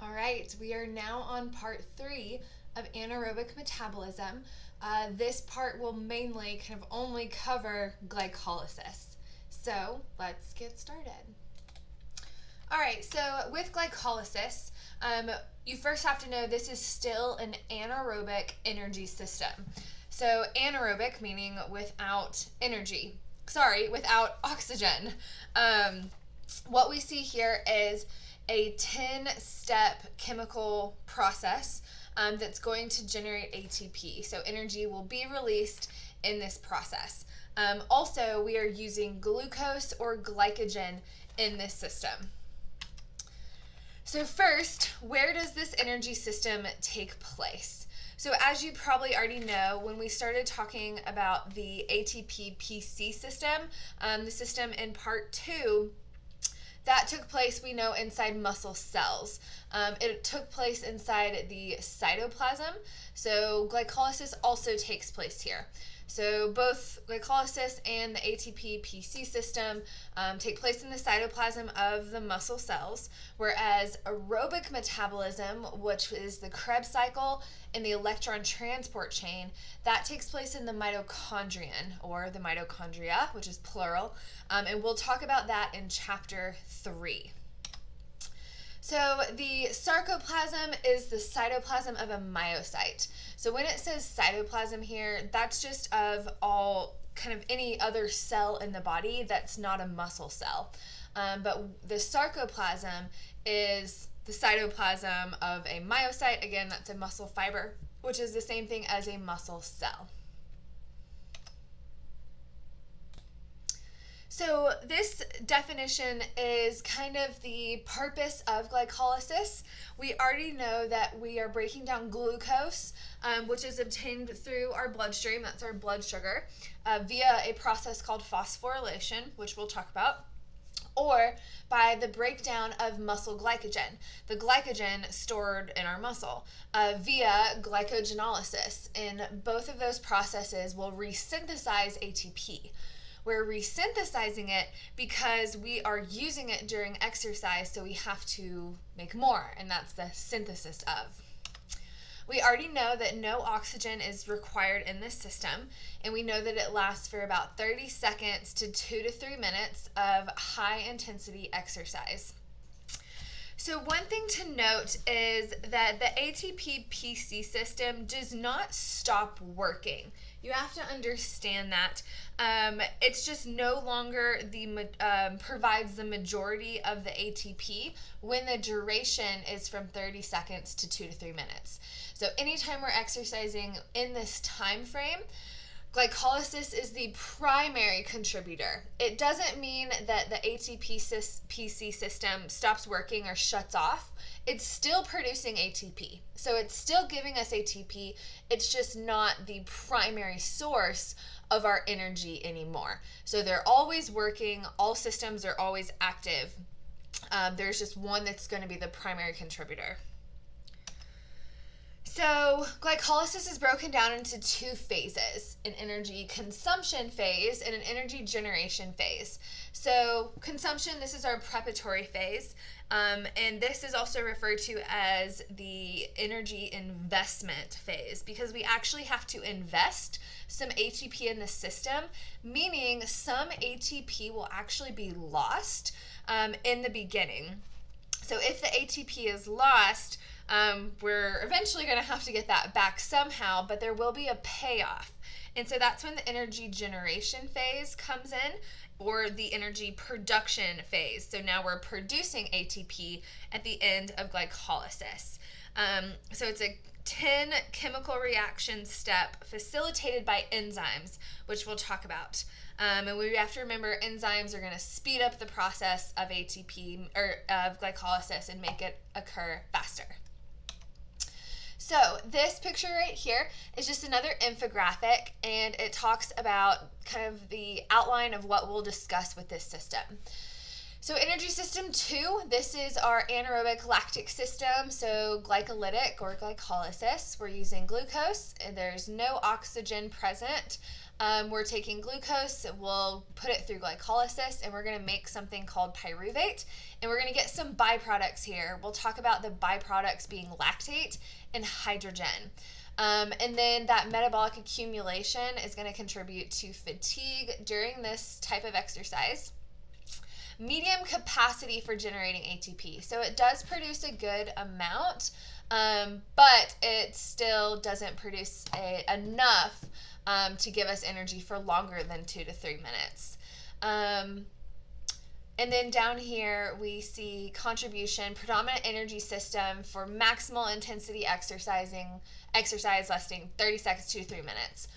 All right, we are now on part 3 of anaerobic metabolism. This part will mainly kind of only cover glycolysis. So let's get started. All right, so with glycolysis, you first have to know this is still an anaerobic energy system. So anaerobic meaning without energy. Sorry, without oxygen. What we see here is a 10-step chemical process that's going to generate ATP. So energy will be released in this process. Also, we are using glucose or glycogen in this system. So first, where does this energy system take place? So as you probably already know, when we started talking about the ATP-PC system, the system in part 2, that took place, we know, inside muscle cells. It took place inside the cytoplasm, so glycolysis also takes place here. So both glycolysis and the ATP-PC system take place in the cytoplasm of the muscle cells, whereas aerobic metabolism, which is the Krebs cycle and the electron transport chain, that takes place in the mitochondrion, or the mitochondria, which is plural, and we'll talk about that in chapter 3. So the sarcoplasm is the cytoplasm of a myocyte. So when it says cytoplasm here, that's just of all kind of any other cell in the body that's not a muscle cell. But the sarcoplasm is the cytoplasm of a myocyte. Again, that's a muscle fiber, which is the same thing as a muscle cell. So this definition is kind of the purpose of glycolysis. We already know that we are breaking down glucose, which is obtained through our bloodstream, that's our blood sugar, via a process called phosphorylation, which we'll talk about, or by the breakdown of muscle glycogen, the glycogen stored in our muscle, via glycogenolysis. And both of those processes will resynthesize ATP. We're resynthesizing it because we are using it during exercise, so we have to make more, and that's the synthesis of. We already know that no oxygen is required in this system, and we know that it lasts for about 30 seconds to 2 to 3 minutes of high-intensity exercise. So one thing to note is that the ATP-PC system does not stop working. You have to understand that. It's just no longer provides the majority of the ATP when the duration is from 30 seconds to 2 to 3 minutes. So anytime we're exercising in this time frame, glycolysis is the primary contributor. It doesn't mean that the ATP-PC system stops working or shuts off. It's still producing ATP. So it's still giving us ATP. It's just not the primary source of our energy anymore. So they're always working. All systems are always active. There's just one that's going to be the primary contributor. So glycolysis is broken down into 2 phases, an energy consumption phase and an energy generation phase. So consumption, this is our preparatory phase, and this is also referred to as the energy investment phase because we actually have to invest some ATP in the system, meaning some ATP will actually be lost in the beginning. So if the ATP is lost, we're eventually going to have to get that back somehow, but there will be a payoff. And so that's when the energy generation phase comes in, or the energy production phase. So now we're producing ATP at the end of glycolysis. So it's a 10 chemical reaction step facilitated by enzymes, which we'll talk about. And we have to remember enzymes are going to speed up the process of ATP, or of glycolysis, and make it occur faster. So this picture right here is just another infographic, and it talks about kind of the outline of what we'll discuss with this system. So energy system 2, this is our anaerobic lactic system, so glycolytic or glycolysis. We're using glucose, and there's no oxygen present. We're taking glucose, we'll put it through glycolysis, and we're going to make something called pyruvate, and we're going to get some byproducts here. We'll talk about the byproducts being lactate and hydrogen. And then that metabolic accumulation is going to contribute to fatigue during this type of exercise. Medium capacity for generating ATP. So it does produce a good amount, but it still doesn't produce enough to give us energy for longer than 2 to 3 minutes. And then down here we see contribution, predominant energy system for maximal intensity exercise lasting 30 seconds to 3 minutes.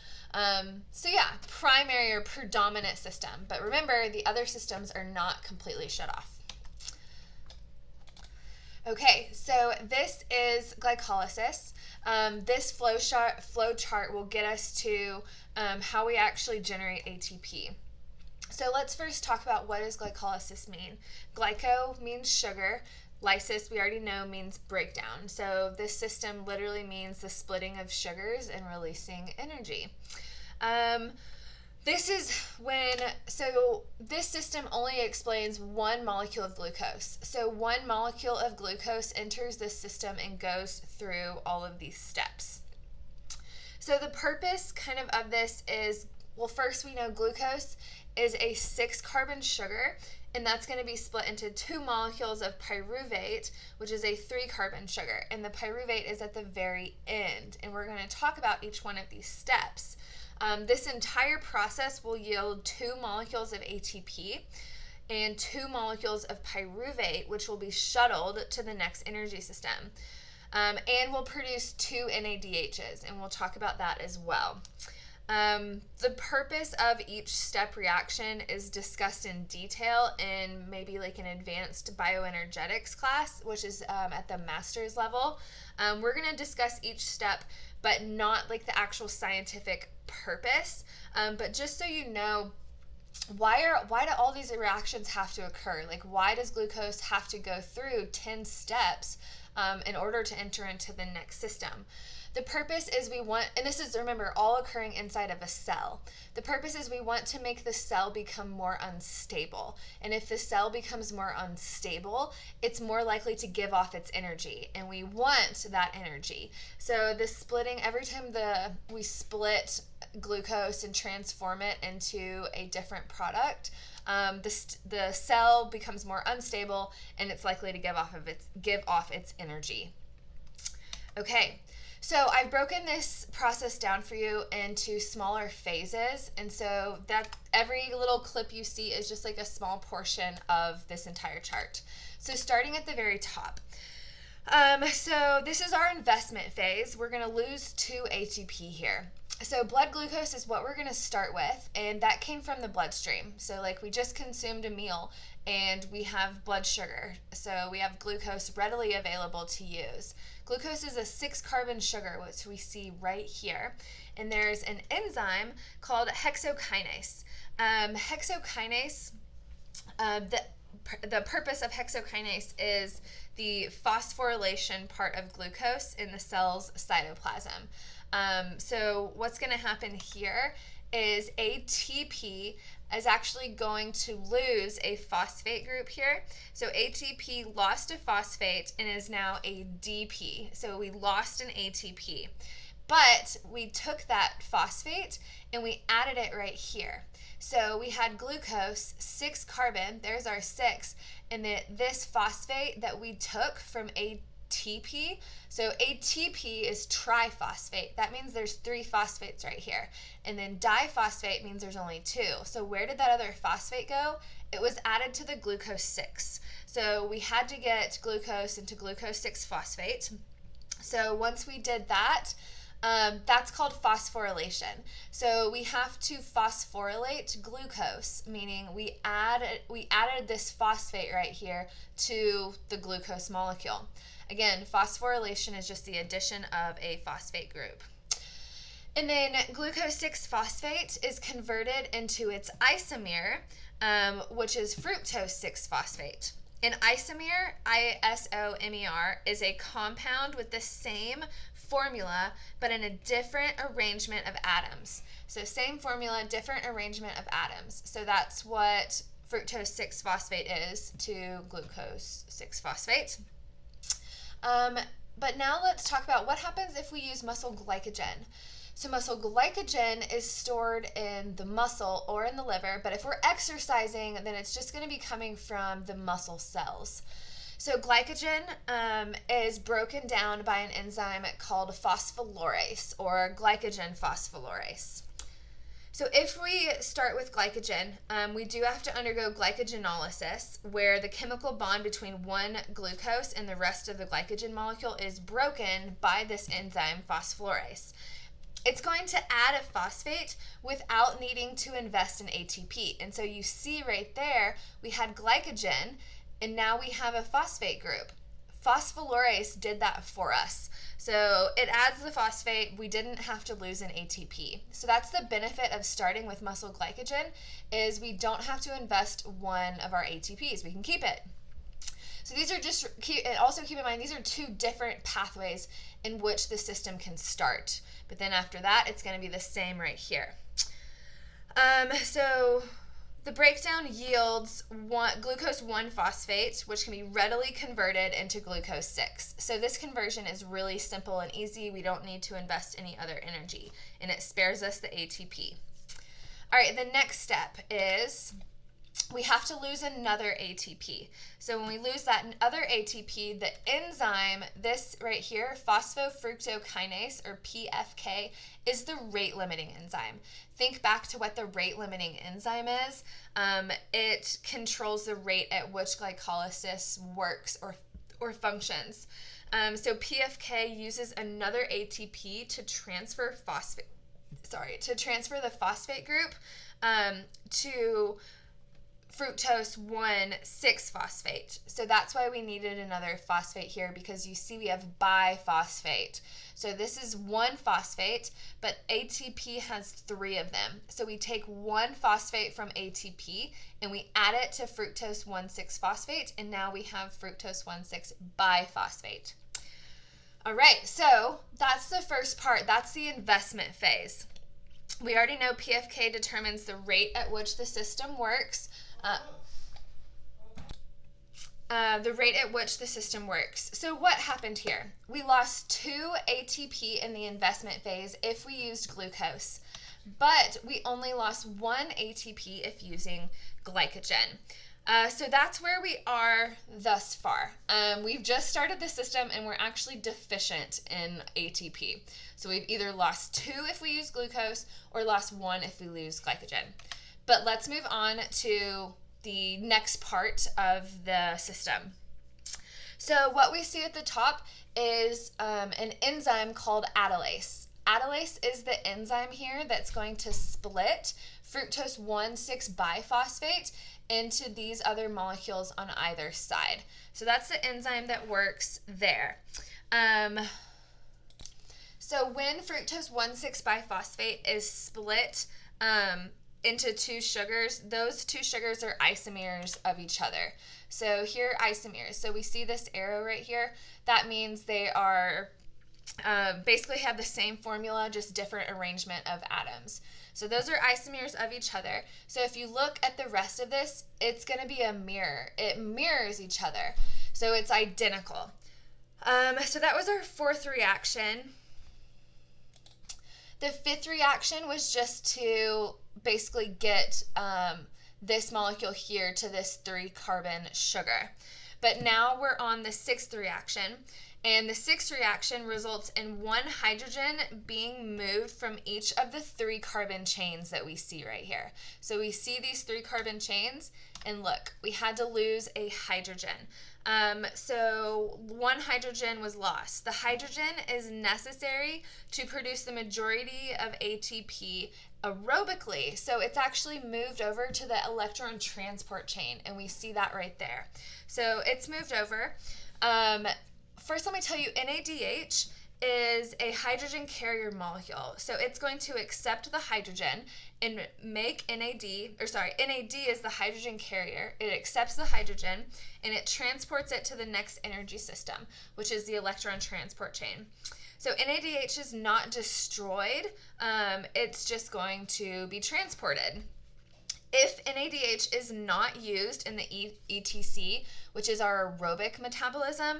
So yeah, primary or predominant system. But remember, the other systems are not completely shut off. Okay, so this is glycolysis. This flow chart will get us to how we actually generate ATP. So let's first talk about what does glycolysis mean. Glyco means sugar. Lysis, we already know, means breakdown. So this system literally means the splitting of sugars and releasing energy. This system only explains one molecule of glucose. So one molecule of glucose enters this system and goes through all of these steps. So the purpose of this is, well, first we know glucose is a 6-carbon sugar, and that's going to be split into 2 molecules of pyruvate, which is a 3-carbon sugar, and the pyruvate is at the very end, and we're going to talk about each one of these steps. This entire process will yield 2 molecules of ATP and 2 molecules of pyruvate, which will be shuttled to the next energy system, and will produce 2 NADHs, and we'll talk about that as well. The purpose of each step reaction is discussed in detail in maybe like an advanced bioenergetics class, which is at the master's level. We're going to discuss each step, but not like the actual scientific purpose. But just so you know, why do all these reactions have to occur? Like, why does glucose have to go through 10 steps in order to enter into the next system? The purpose is we want, and this is, remember, all occurring inside of a cell. The purpose is we want to make the cell become more unstable. And if the cell becomes more unstable, it's more likely to give off its energy. And we want that energy. So the splitting, every time we split glucose and transform it into a different product, the cell becomes more unstable and it's likely to give off its energy. Okay. So I've broken this process down for you into smaller phases, and so that every little clip you see is just like a small portion of this entire chart. So starting at the very top. So this is our investment phase. We're going to lose 2 ATP here. So blood glucose is what we're going to start with, and that came from the bloodstream. So like we just consumed a meal and we have blood sugar. So we have glucose readily available to use. Glucose is a 6-carbon sugar, which we see right here. And there's an enzyme called hexokinase. The purpose of hexokinase is the phosphorylation part of glucose in the cell's cytoplasm. So what's going to happen here is ATP is actually going to lose a phosphate group here. So ATP lost a phosphate and is now a DP. So we lost an ATP. But we took that phosphate and we added it right here. So we had glucose, 6-carbon, there's our 6, and this phosphate that we took from ATP, so ATP is triphosphate. That means there's 3 phosphates right here. And then diphosphate means there's only 2. So where did that other phosphate go? It was added to the glucose 6. So we had to get glucose into glucose 6-phosphate. So once we did that, that's called phosphorylation. So we have to phosphorylate glucose, meaning we added this phosphate right here to the glucose molecule. Again, phosphorylation is just the addition of a phosphate group. And then glucose 6-phosphate is converted into its isomer which is fructose 6-phosphate. An isomer, isomer, is a compound with the same formula but in a different arrangement of atoms. So same formula, different arrangement of atoms. So that's what fructose 6-phosphate is to glucose 6-phosphate. But now let's talk about what happens if we use muscle glycogen. So muscle glycogen is stored in the muscle or in the liver, but if we're exercising, then it's just going to be coming from the muscle cells. So glycogen is broken down by an enzyme called phosphorylase or glycogen phosphorylase. So if we start with glycogen, we do have to undergo glycogenolysis, where the chemical bond between one glucose and the rest of the glycogen molecule is broken by this enzyme phosphorylase. It's going to add a phosphate without needing to invest in ATP. And so you see right there, we had glycogen, and now we have a phosphate group. Phosphorylase did that for us. So it adds the phosphate. We didn't have to lose an ATP. So that's the benefit of starting with muscle glycogen, is we don't have to invest one of our ATPs. We can keep it. So these are just, and also keep in mind, these are two different pathways in which the system can start. But then after that, it's going to be the same right here. So the breakdown yields glucose 1-phosphate, which can be readily converted into glucose 6. So this conversion is really simple and easy. We don't need to invest any other energy, and it spares us the ATP. All right, the next step is we have to lose another ATP. So when we lose that other ATP, the enzyme, this right here, phosphofructokinase, or PFK, is the rate-limiting enzyme. Think back to what the rate-limiting enzyme is. It controls the rate at which glycolysis works or functions. So PFK uses another ATP to transfer the phosphate group to fructose 1,6-phosphate. So that's why we needed another phosphate here, because you see we have biphosphate. So this is 1-phosphate, but ATP has 3 of them. So we take 1 phosphate from ATP and we add it to fructose 1,6-phosphate, and now we have fructose 1,6-biphosphate. All right, so that's the first part. That's the investment phase. We already know PFK determines the rate at which the system works. The rate at which the system works. So what happened here? We lost 2 ATP in the investment phase if we used glucose, but we only lost 1 ATP if using glycogen. So that's where we are thus far. We've just started the system and we're actually deficient in ATP. So we've either lost 2 if we use glucose or lost 1 if we lose glycogen. But let's move on to the next part of the system. So what we see at the top is an enzyme called ATAlase. ATAlase is the enzyme here that's going to split fructose 1,6-biphosphate into these other molecules on either side. So that's the enzyme that works there. So when fructose 1,6-biphosphate is split into 2 sugars, those 2 sugars are isomers of each other. So here are isomers. So we see this arrow right here. That means they are basically have the same formula, just different arrangement of atoms. So those are isomers of each other. So if you look at the rest of this, it's going to be a mirror. It mirrors each other. So it's identical. So that was our 4th reaction. The 5th reaction was just to basically get this molecule here to this 3-carbon sugar. But now we're on the 6th reaction, and the 6th reaction results in 1 hydrogen being moved from each of the 3-carbon chains that we see right here. So we see these 3-carbon chains, and look, we had to lose a hydrogen. So 1 hydrogen was lost. The hydrogen is necessary to produce the majority of ATP aerobically. So it's actually moved over to the electron transport chain, and we see that right there. So it's moved over. First, let me tell you, NADH is a hydrogen carrier molecule. So it's going to accept the hydrogen and make NAD, NAD is the hydrogen carrier. It accepts the hydrogen and it transports it to the next energy system, which is the electron transport chain. So NADH is not destroyed, it's just going to be transported. If NADH is not used in the ETC, which is our aerobic metabolism,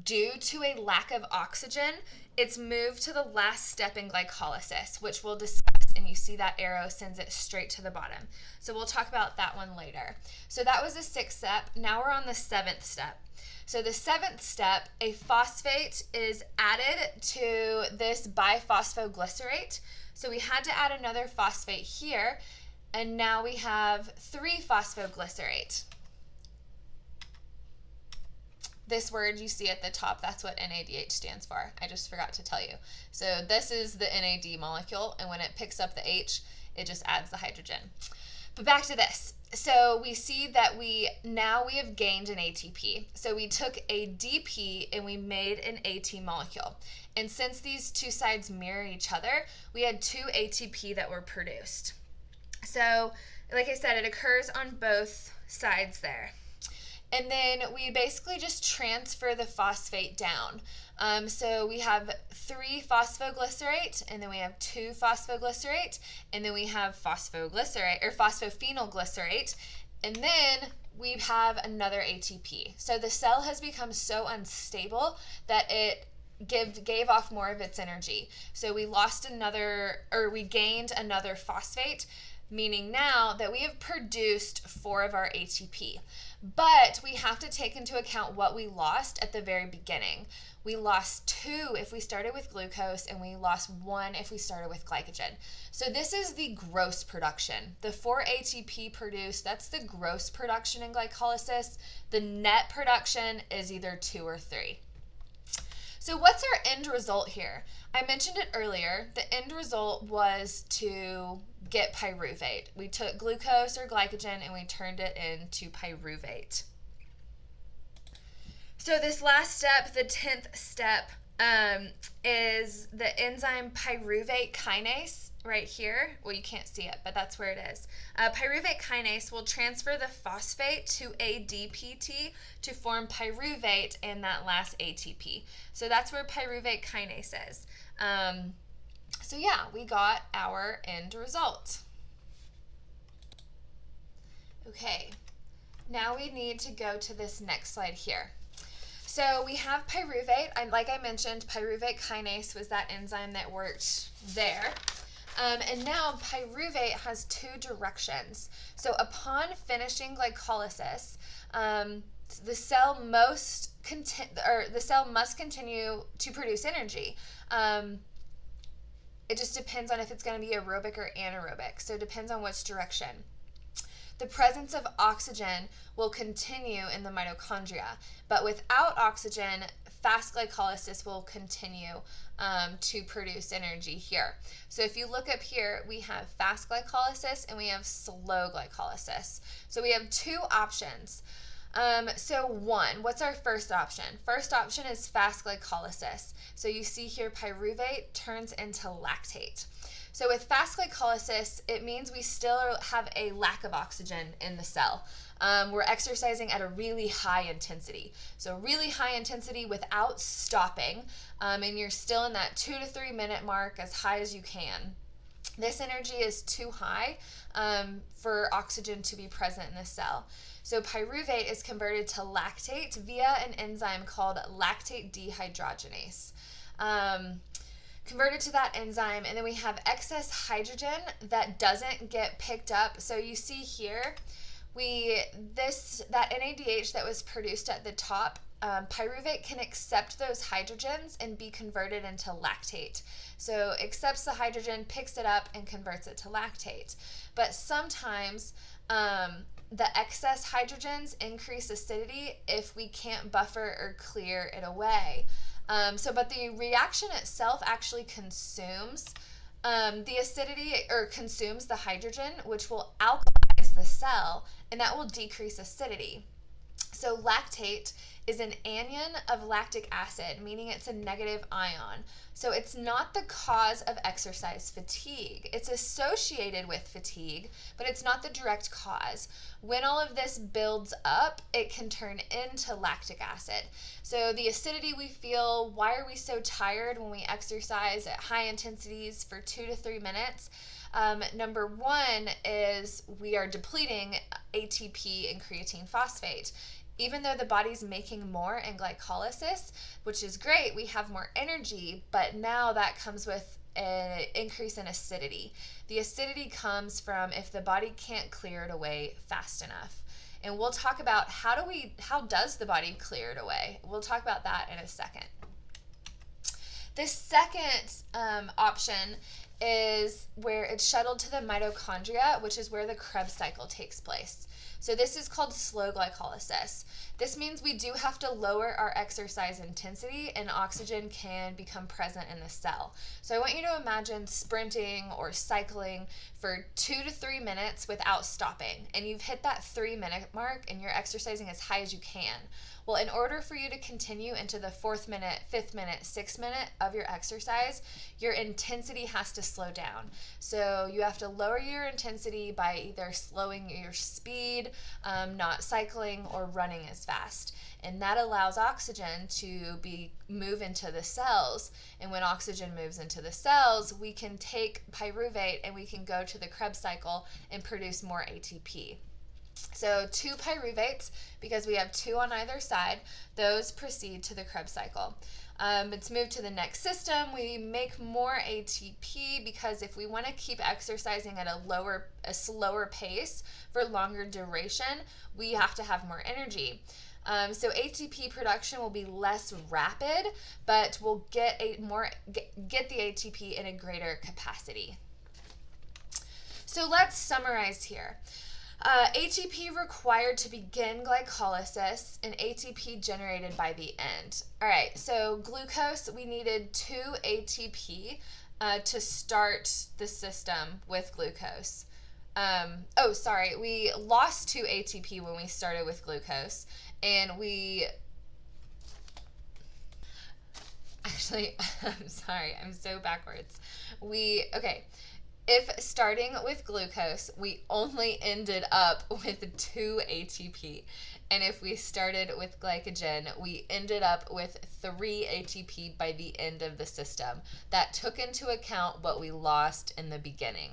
due to a lack of oxygen, it's moved to the last step in glycolysis, which we'll discuss, and you see that arrow sends it straight to the bottom. So we'll talk about that one later. So that was the 6th step. Now we're on the 7th step. So the 7th step, a phosphate is added to this biphosphoglycerate. So we had to add another phosphate here, and now we have 3-phosphoglycerate. This word you see at the top, that's what NADH stands for. I just forgot to tell you. So this is the NAD molecule, and when it picks up the H, it just adds the hydrogen. But back to this. So we see that we have gained an ATP. So we took a DP and we made an AT molecule. And since these two sides mirror each other, we had 2 ATP that were produced. So, like I said, it occurs on both sides there. And then we basically just transfer the phosphate down. So we have 3-phosphoglycerate, and then we have 2-phosphoglycerate, and then we have phosphoglycerate or phosphophenylglycerate, and then we have another ATP. So the cell has become so unstable that it gave off more of its energy. So we gained another phosphate, meaning now that we have produced 4 of our ATP. But we have to take into account what we lost at the very beginning. We lost 2 if we started with glucose, and we lost 1 if we started with glycogen. So this is the gross production. The 4 ATP produced, that's the gross production in glycolysis. The net production is either 2 or 3. So what's our end result here? I mentioned it earlier. The end result was to get pyruvate. We took glucose or glycogen and we turned it into pyruvate. So this last step, the 10th step, is the enzyme pyruvate kinase right here. Well, you can't see it, but that's where it is. Pyruvate kinase will transfer the phosphate to ADPT to form pyruvate in that last ATP. So that's where pyruvate kinase is. So yeah, we got our end result. Okay, now we need to go to this next slide here. So we have pyruvate. Like I mentioned, pyruvate kinase was that enzyme that worked there. And now pyruvate has 2 directions. So upon finishing glycolysis, the cell must continue to produce energy. It just depends on if it's going to be aerobic or anaerobic. So it depends on which direction. The presence of oxygen will continue in the mitochondria, but without oxygen, fast glycolysis will continue to produce energy here. So if you look up here, we have fast glycolysis and we have slow glycolysis. So we have 2 options. So what's our first option? First option is fast glycolysis. So you see here pyruvate turns into lactate. So with fast glycolysis, it means we still have a lack of oxygen in the cell. We're exercising at a really high intensity. So really high intensity without stopping, and you're still in that 2 to 3 minute mark as high as you can. This energy is too high for oxygen to be present in the cell. So pyruvate is converted to lactate via an enzyme called lactate dehydrogenase. Converted to that enzyme, and then we have excess hydrogen that doesn't get picked up. So you see here, that NADH that was produced at the top, pyruvate can accept those hydrogens and be converted into lactate. So accepts the hydrogen, picks it up, and converts it to lactate. But sometimes the excess hydrogens increase acidity if we can't buffer or clear it away. But the reaction itself actually consumes the acidity, or consumes the hydrogen, which will alkalize the cell, and that will decrease acidity. So lactate is an anion of lactic acid, meaning it's a negative ion. So it's not the cause of exercise fatigue. It's associated with fatigue, but it's not the direct cause. When all of this builds up, it can turn into lactic acid. So the acidity we feel, why are we so tired when we exercise at high intensities for 2 to 3 minutes? Number one is we are depleting ATP and creatine phosphate. Even though the body's making more in glycolysis, which is great, we have more energy, but now that comes with an increase in acidity. The acidity comes from if the body can't clear it away fast enough. And we'll talk about how does the body clear it away? We'll talk about that in a second. The second option is where it's shuttled to the mitochondria, which is where the Krebs cycle takes place. So this is called slow glycolysis. This means we do have to lower our exercise intensity and oxygen can become present in the cell. So I want you to imagine sprinting or cycling for 2 to 3 minutes without stopping. And you've hit that 3-minute mark and you're exercising as high as you can. Well, in order for you to continue into the 4th minute, 5th minute, 6th minute of your exercise, your intensity has to slow down. So you have to lower your intensity by either slowing your speed, not cycling, or running as fast. And that allows oxygen to move into the cells. And when oxygen moves into the cells, we can take pyruvate and we can go to the Krebs cycle and produce more ATP. So 2 pyruvates, because we have 2 on either side, those proceed to the Krebs cycle. It's moved to the next system. We make more ATP because if we want to keep exercising at a slower pace for longer duration, we have to have more energy. So ATP production will be less rapid, but we'll get the ATP in a greater capacity. So let's summarize here. ATP required to begin glycolysis and ATP generated by the end. All right, so glucose, we needed 2 ATP to start the system with glucose. We lost 2 ATP when we started with glucose, and I'm sorry, I'm so backwards. If starting with glucose, we only ended up with 2 ATP. And if we started with glycogen, we ended up with 3 ATP by the end of the system. That took into account what we lost in the beginning.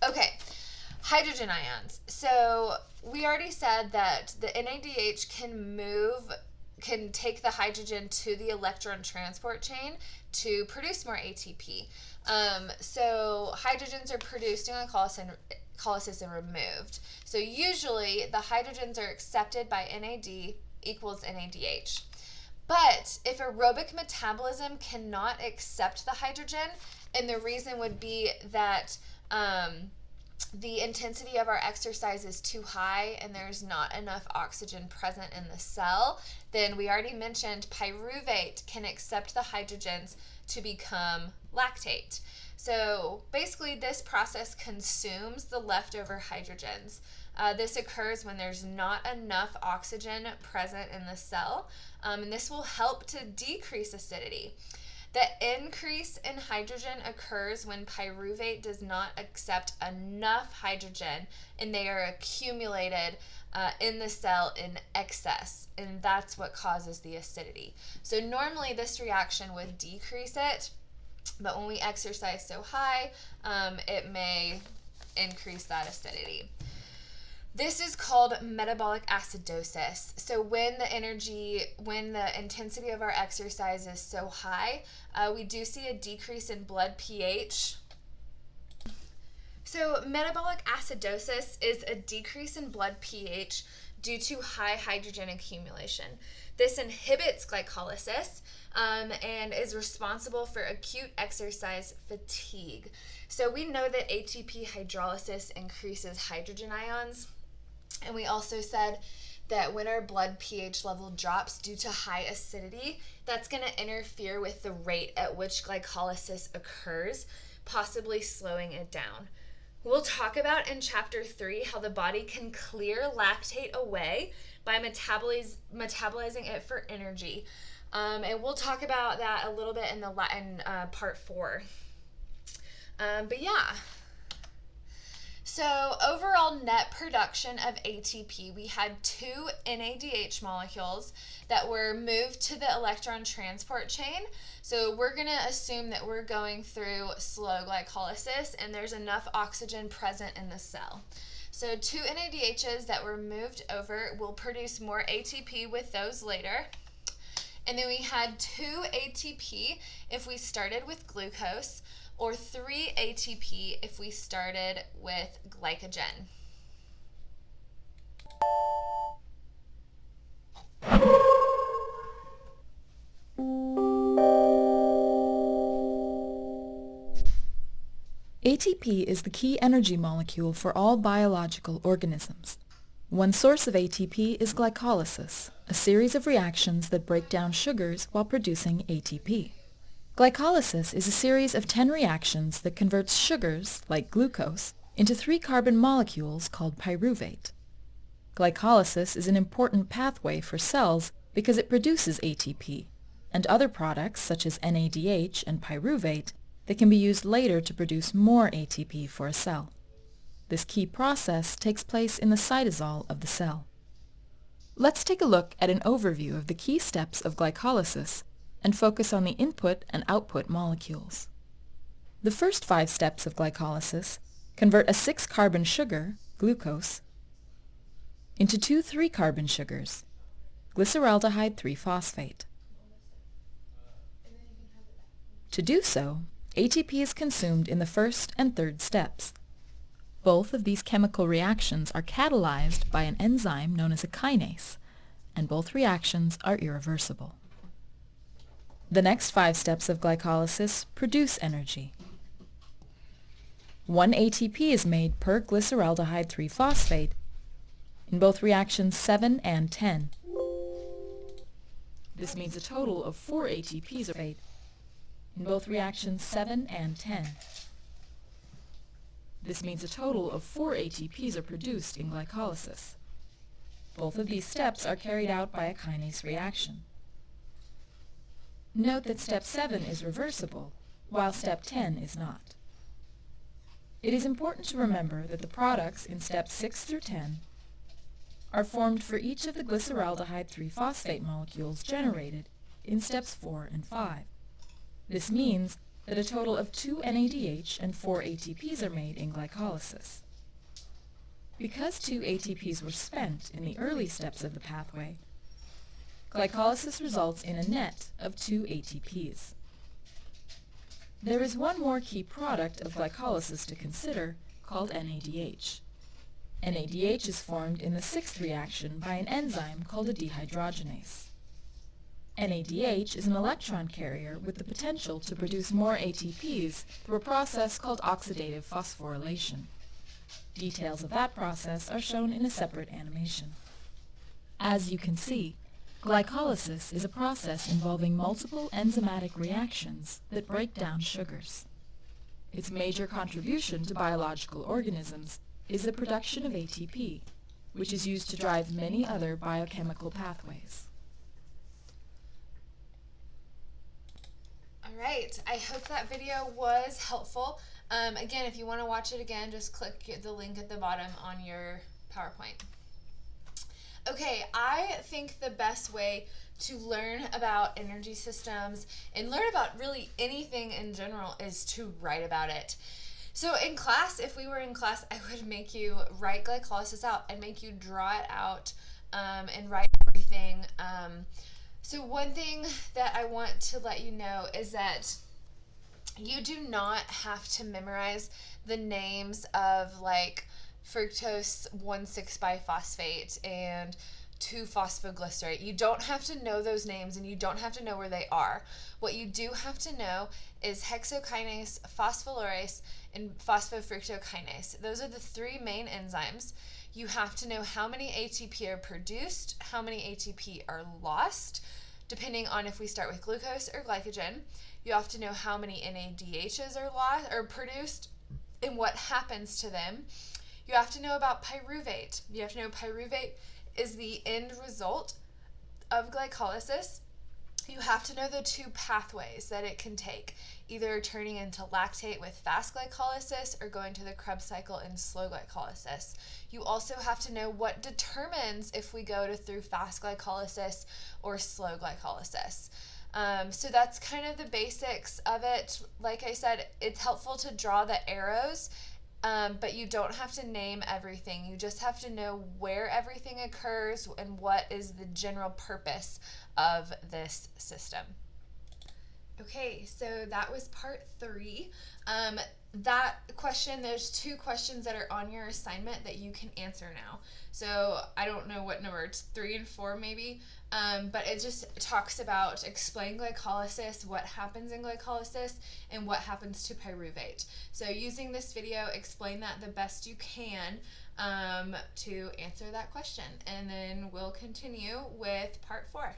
Okay, hydrogen ions. So we already said that the NADH can take the hydrogen to the electron transport chain to produce more ATP. So hydrogens are produced in glycolysis and removed. So usually the hydrogens are accepted by NAD equals NADH. But if aerobic metabolism cannot accept the hydrogen, and the reason would be that the intensity of our exercise is too high and there's not enough oxygen present in the cell, then we already mentioned pyruvate can accept the hydrogens to become lactate. So basically this process consumes the leftover hydrogens. This occurs when there's not enough oxygen present in the cell, and this will help to decrease acidity. The increase in hydrogen occurs when pyruvate does not accept enough hydrogen and they are accumulated in the cell in excess, and that's what causes the acidity. So normally this reaction would decrease it, but when we exercise so high, it may increase that acidity. This is called metabolic acidosis. So when the intensity of our exercise is so high, we do see a decrease in blood pH. So metabolic acidosis is a decrease in blood pH due to high hydrogen accumulation. This inhibits glycolysis and is responsible for acute exercise fatigue. So we know that ATP hydrolysis increases hydrogen ions. And we also said that when our blood pH level drops due to high acidity, that's going to interfere with the rate at which glycolysis occurs, possibly slowing it down. We'll talk about in chapter 3 how the body can clear lactate away by metabolizing it for energy. And we'll talk about that a little bit in part 4. But yeah. So overall net production of ATP, we had 2 NADH molecules that were moved to the electron transport chain. So we're going to assume that we're going through slow glycolysis and there's enough oxygen present in the cell. So 2 NADHs that were moved over will produce more ATP with those later. And then we had 2 ATP if we started with glucose, or 3 ATP if we started with glycogen. ATP is the key energy molecule for all biological organisms. One source of ATP is glycolysis, a series of reactions that break down sugars while producing ATP. Glycolysis is a series of 10 reactions that converts sugars, like glucose, into 3 carbon molecules called pyruvate. Glycolysis is an important pathway for cells because it produces ATP, and other products such as NADH and pyruvate that can be used later to produce more ATP for a cell. This key process takes place in the cytosol of the cell. Let's take a look at an overview of the key steps of glycolysis and focus on the input and output molecules. The first 5 steps of glycolysis convert a 6-carbon sugar, glucose, into 2 3-carbon sugars, glyceraldehyde 3-phosphate. To do so, ATP is consumed in the first and third steps. Both of these chemical reactions are catalyzed by an enzyme known as a kinase, and both reactions are irreversible. The next 5 steps of glycolysis produce energy. 1 ATP is made per glyceraldehyde 3-phosphate in both reactions 7 and 10. This means a total of 4 ATPs are made in both reactions 7 and 10. This means a total of 4 ATPs are produced in glycolysis. Both of these steps are carried out by a kinase reaction. Note that step 7 is reversible, while step 10 is not. It is important to remember that the products in steps 6 through 10 are formed for each of the glyceraldehyde 3-phosphate molecules generated in steps 4 and 5. This means that a total of 2 NADH and 4 ATPs are made in glycolysis. Because 2 ATPs were spent in the early steps of the pathway, glycolysis results in a net of 2 ATPs. There is one more key product of glycolysis to consider, called NADH. NADH is formed in the 6th reaction by an enzyme called a dehydrogenase. NADH is an electron carrier with the potential to produce more ATPs through a process called oxidative phosphorylation. Details of that process are shown in a separate animation. As you can see, glycolysis is a process involving multiple enzymatic reactions that break down sugars. Its major contribution to biological organisms is the production of ATP, which is used to drive many other biochemical pathways. Alright, I hope that video was helpful. Again, if you want to watch it again, just click the link at the bottom on your PowerPoint. Okay, I think the best way to learn about energy systems and learn about really anything in general is to write about it. So in class, if we were in class, I would make you write glycolysis out and make you draw it out and write everything. So one thing that I want to let you know is that you do not have to memorize the names of like fructose 1,6-biphosphate and 2-phosphoglycerate. You don't have to know those names and you don't have to know where they are. What you do have to know is hexokinase, phosphorylase, and phosphofructokinase. Those are the 3 main enzymes. You have to know how many ATP are produced, how many ATP are lost, depending on if we start with glucose or glycogen. You have to know how many NADHs are lost or produced and what happens to them. You have to know about pyruvate. You have to know pyruvate is the end result of glycolysis. You have to know the two pathways that it can take, either turning into lactate with fast glycolysis or going to the Krebs cycle in slow glycolysis. You also have to know what determines if we go through fast glycolysis or slow glycolysis. So that's kind of the basics of it. Like I said, it's helpful to draw the arrows, but you don't have to name everything. You just have to know where everything occurs and what is the general purpose of this system. Okay, so that was part 3. That question, there's 2 questions that are on your assignment that you can answer now. So I don't know what number, it's 3 and 4 maybe, but it just talks about explain glycolysis, what happens in glycolysis, and what happens to pyruvate. So using this video, explain that the best you can to answer that question, and then we'll continue with part 4.